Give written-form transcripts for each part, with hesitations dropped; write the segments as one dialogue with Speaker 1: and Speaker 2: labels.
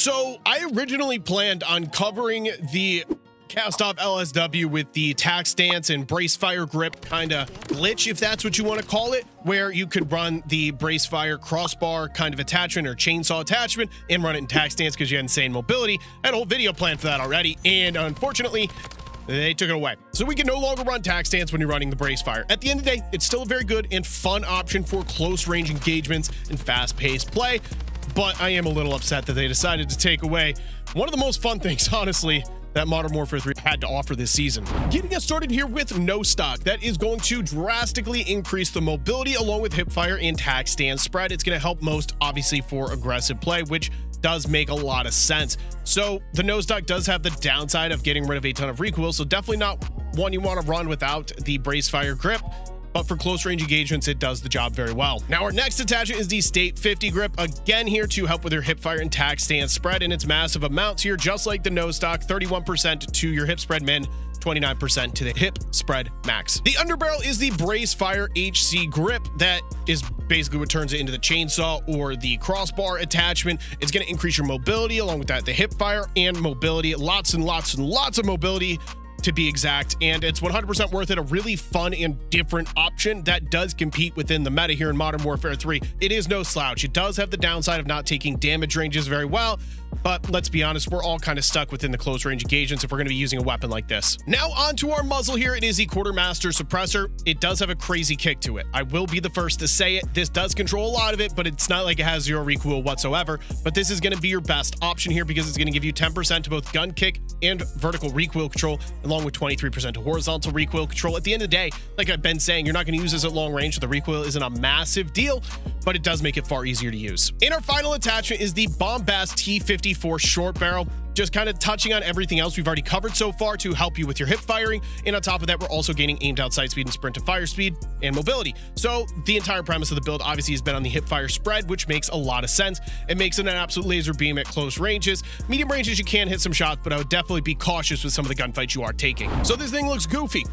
Speaker 1: So I originally planned on covering the Kastov LSW with the tack stance and brace fire grip kind of glitch, if that's what you want to call it, where you could run the brace fire crossbar kind of attachment or chainsaw attachment and run it in tack stance because you had insane mobility. I had a whole video planned for that already, and unfortunately they took it away. So we can no longer run tack stance when you're running the brace fire. At the end of the day, it's still a very good and fun option for close range engagements and fast paced play. But I am a little upset that they decided to take away one of the most fun things, honestly, that Modern Warfare 3 had to offer this season. Getting us started here with no stock. That is going to drastically increase the mobility along with hipfire and tack stance spread. It's going to help most, obviously, for aggressive play, which does make a lot of sense. So the no stock does have the downside of getting rid of a ton of recoil, so definitely not one you want to run without the brace fire grip. But for close range engagements, it does the job very well. Now, our next attachment is the State 50 grip. Again, here to help with your hip fire and tack stance spread, and its massive amounts here, just like the no stock, 31% to your hip spread min, 29% to the hip spread max. The underbarrel is the brace fire HC grip. That is basically what turns it into the chainsaw or the crossbar attachment. It's going to increase your mobility along with that, the hip fire and mobility, lots and lots and lots of mobility, to be exact, and it's 100% worth it. A really fun and different option that does compete within the meta here in Modern Warfare 3. It is no slouch. It does have the downside of not taking damage ranges very well, but let's be honest, we're all kind of stuck within the close range engagements if we're going to be using a weapon like this. Now onto our muzzle here. It is the Quartermaster suppressor. It does have a crazy kick to it. I will be the first to say it. This does control a lot of it, but it's not like it has zero recoil whatsoever. But this is going to be your best option here because it's going to give you 10% to both gun kick and vertical recoil control, along with 23% to horizontal recoil control. At the end of the day, like I've been saying, you're not going to use this at long range, so the recoil isn't a massive deal, but it does make it far easier to use. And our final attachment is the Bombast T54 short barrel. Just kind of touching on everything else we've already covered so far to help you with your hip firing. And on top of that, we're also gaining aimed out sight speed and sprint to fire speed and mobility. So the entire premise of the build obviously has been on the hip fire spread, which makes a lot of sense. It makes it an absolute laser beam at close ranges. Medium ranges, you can hit some shots, but I would definitely be cautious with some of the gunfights you are taking. So this thing looks goofy,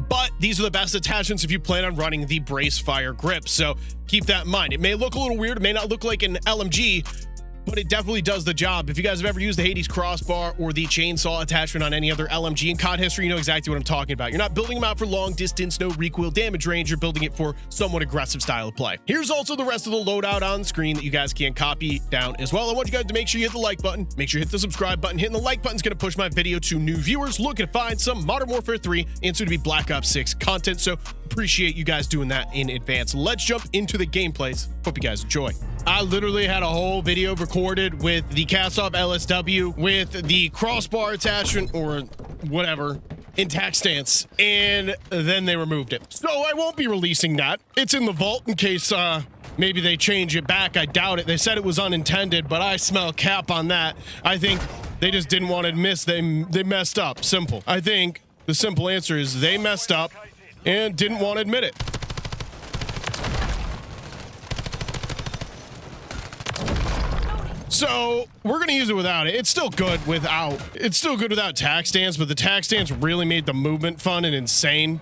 Speaker 1: but these are the best attachments if you plan on running the brace fire grip. So keep that in mind. It may look a little weird. It may not look like an LMG, but it definitely does the job. If you guys have ever used the Hades crossbar or the chainsaw attachment on any other LMG in COD history, you know exactly what I'm talking about. You're not building them out for long distance, no recoil damage range. You're building it for somewhat aggressive style of play. Here's also the rest of the loadout on screen that you guys can copy down as well. I want you guys to make sure you hit the like button, make sure you hit the subscribe button. Hitting the like button is going to push my video to new viewers looking to find some Modern Warfare 3 and soon to be Black Ops 6 content. So appreciate you guys doing that in advance. Let's jump into the gameplays. Hope you guys enjoy. I literally had a whole video recorded with the Kastov LSW with the crossbar attachment or whatever in tack stance, and then they removed it. So I won't be releasing that. It's in the vault in case maybe they change it back. I doubt it. They said it was unintended, but I smell cap on that. I think they just didn't want to admit they messed up. Simple. I think the simple answer is they messed up and didn't want to admit it. So we're going to use it without it. It's still good without. It's still good without tack stance, but the tack stance really made the movement fun and insane.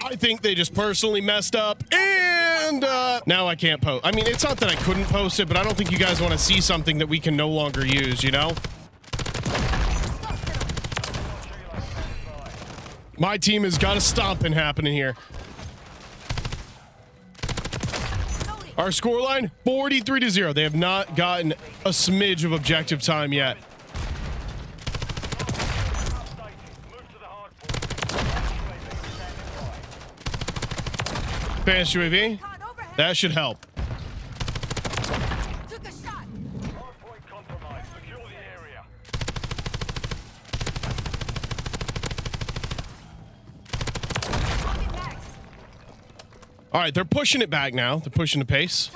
Speaker 1: I think they just personally messed up, and now I can't post. I mean, it's not that I couldn't post it, but I don't think you guys want to see something that we can no longer use, you know? My team has got a stomping happening here. Our scoreline, 43-0. They have not gotten a smidge of objective time yet. Advanced UAV. That should help. All right, they're pushing it back now. They're pushing the pace.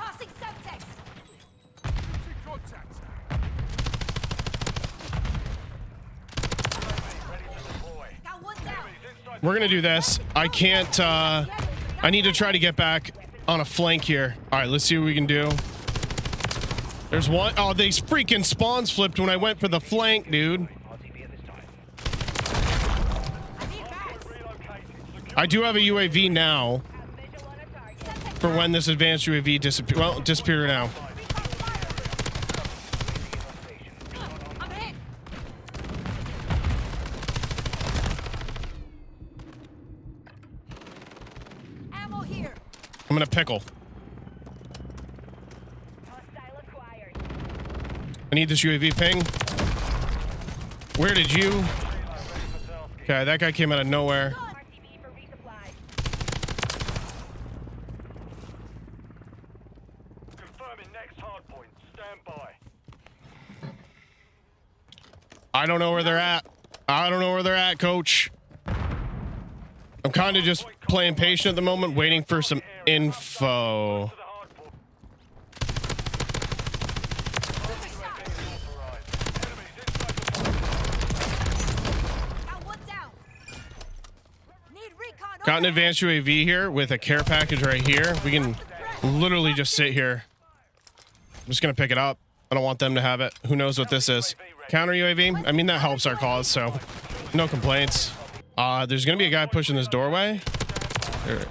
Speaker 1: We're gonna do this. I can't, I need to try to get back on a flank here. All right, let's see what we can do. There's one. Oh, they freaking spawns flipped when I went for the flank, dude. I do have a UAV now for when this advanced UAV disappear. Well, disappear now.
Speaker 2: Ammo here.
Speaker 1: I'm gonna pickle. I need this UAV ping. Where did you? Okay, that guy came out of nowhere. I don't know where they're at. I don't know where they're at, coach. I'm kind of just playing patient at the moment, waiting for some info. Got an advanced UAV here with a care package right here. We can literally just sit here. I'm just gonna pick it up. I don't want them to have it. Who knows what this is? Counter UAV? I mean, that helps our cause, so no complaints. There's gonna be a guy pushing this doorway. There.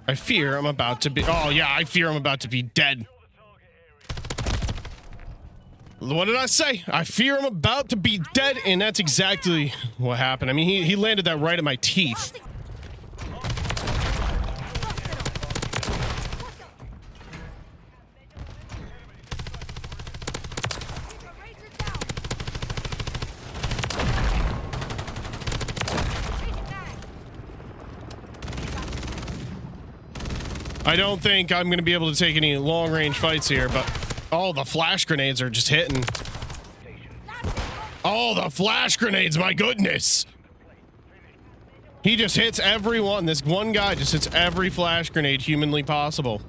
Speaker 1: I fear I'm about to be. Oh yeah, I fear I'm about to be dead. What did I say? I fear I'm about to be dead, and that's exactly what happened. I mean, he landed that right at my teeth. I don't think I'm going to be able to take any long-range fights here, but oh, the flash grenades are just hitting. Oh, the flash grenades, my goodness. He just hits everyone. This one guy just hits every flash grenade humanly possible.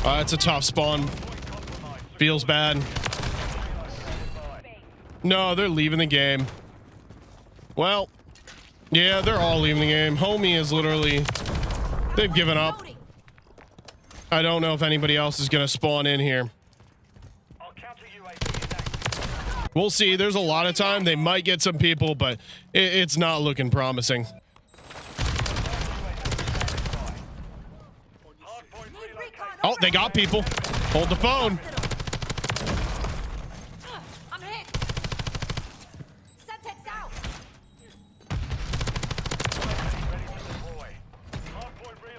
Speaker 1: It's a tough spawn. Feels bad. No, they're leaving the game. Well, yeah, they're all leaving the game. Homie is literally... They've given up. I don't know if anybody else is going to spawn in here. We'll see. There's a lot of time. They might get some people, but it's not looking promising. Oh, they got people. Hold the phone.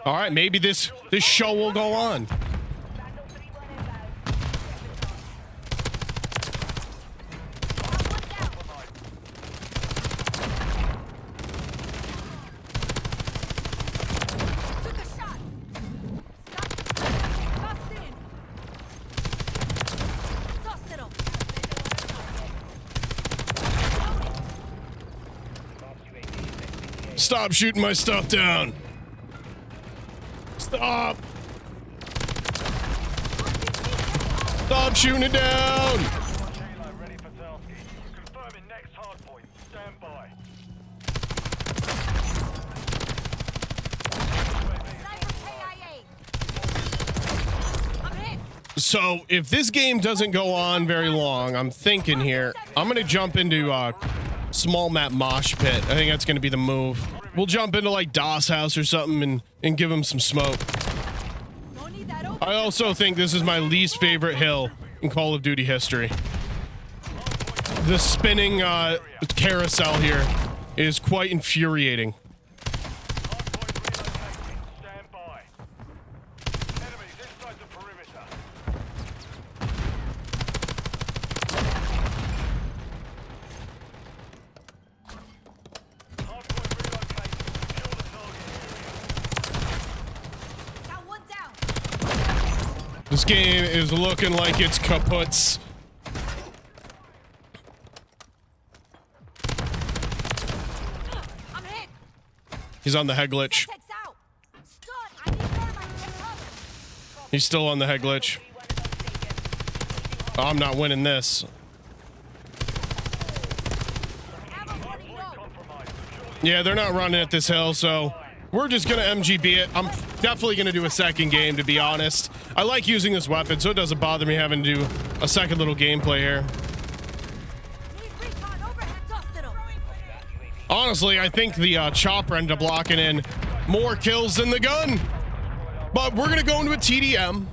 Speaker 1: All right, maybe this show will go on. Stop shooting my stuff down. Stop! Stop shooting it down! So, if this game doesn't go on very long, I'm thinking here, I'm gonna jump into small map mosh pit. I think that's gonna be the move. We'll jump into like DOS house or something and give him some smoke. I also think this is my least favorite hill in Call of Duty history. The spinning carousel here is quite infuriating. This game is looking like it's kaputs. He's on the head glitch. He's still on the head glitch. Oh, I'm not winning this. Yeah, they're not running at this hill, so we're just gonna MGB it. I'm definitely gonna do a second game, to be honest. I like using this weapon, so it doesn't bother me having to do a second little gameplay here. Honestly, I think the chopper ended up locking in more kills than the gun. But we're gonna go into a TDM.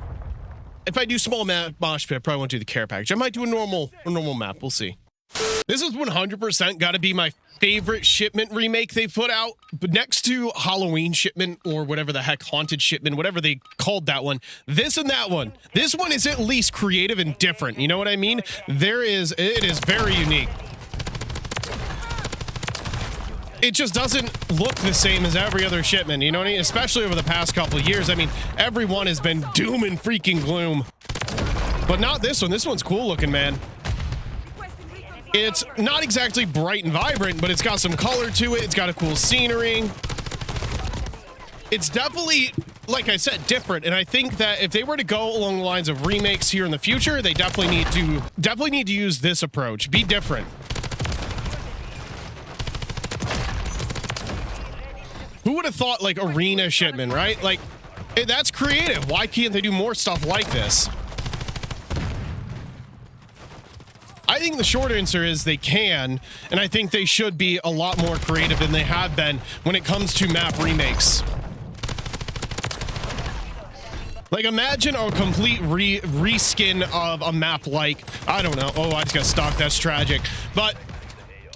Speaker 1: If I do small map mosh pit, I probably won't do the care package. I might do a normal map. We'll see. This is 100% got to be my favorite Shipment remake they put out. But next to Halloween Shipment, or whatever the heck, Haunted Shipment, whatever they called that one, this and that one, this one is at least creative and different. You know what I mean? It is very unique. It just doesn't look the same as every other Shipment, you know what I mean? Especially over the past couple of years. I mean, everyone has been doom and freaking gloom. But not this one. This one's cool looking, man. It's not exactly bright and vibrant, but it's got some color to it. It's got a cool scenery. It's definitely, like I said, different. And I think that if they were to go along the lines of remakes here in the future, they definitely need to use this approach. Be different. Who would have thought like arena Shipment, right? Like, that's creative. Why can't they do more stuff like this? I think the short answer is they can, and I think they should be a lot more creative than they have been when it comes to map remakes. Like, imagine a complete reskin of a map like, I don't know. Oh, I just got stuck. That's tragic. But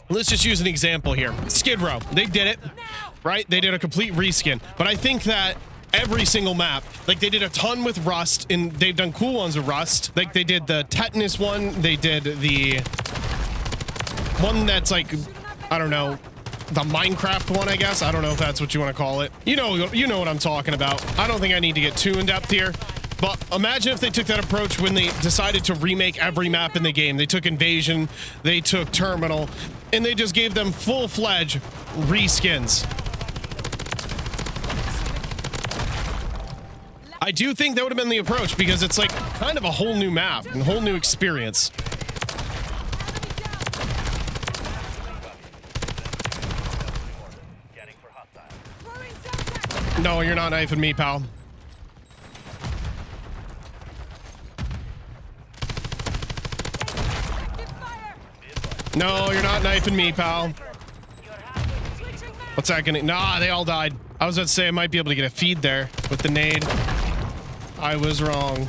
Speaker 1: let's just use an example here. Skid Row. They did it. Right? They did a complete reskin. But I think that every single map, like they did a ton with Rust, and they've done cool ones with Rust. Like they did the Tetanus one. They did the one that's like, I don't know, the Minecraft one, I guess. I don't know if that's what you want to call it. You know what I'm talking about. I don't think I need to get too in depth here. But imagine if they took that approach when they decided to remake every map in the game. They took Invasion, they took Terminal, and they just gave them full-fledged reskins. I do think that would have been the approach because it's like kind of a whole new map and a whole new experience. No, you're not knifing me, pal. No, you're not knifing me, pal. What's that gonna... Nah, they all died. I was about to say I might be able to get a feed there with the nade. I was wrong.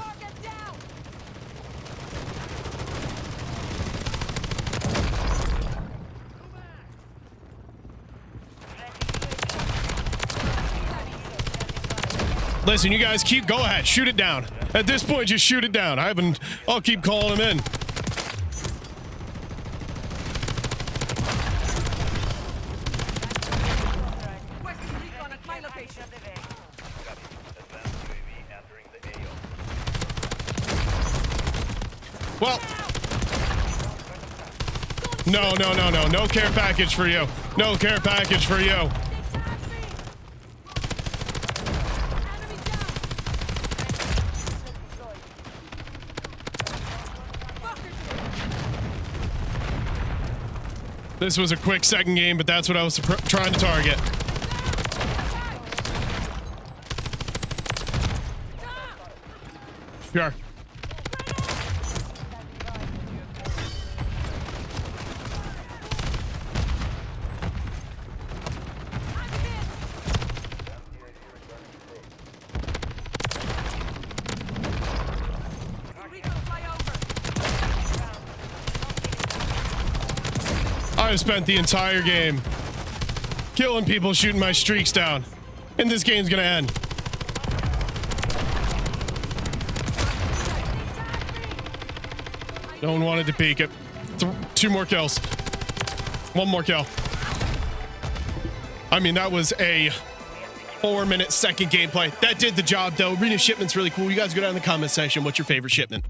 Speaker 1: Listen, you guys go ahead, shoot it down. At this point, just shoot it down. I'll keep calling them in. Well, no care package for you. No care package for you. This was a quick second game, but that's what I was trying to target. Sure. I've spent the entire game killing people, shooting my streaks down, and this game's gonna end. No one wanted to peek it. 2 more kills. 1 more kill. I mean, that was a 4-minute second gameplay. That did the job, though. Arena Shipment's really cool. You guys go down in the comment section. What's your favorite Shipment?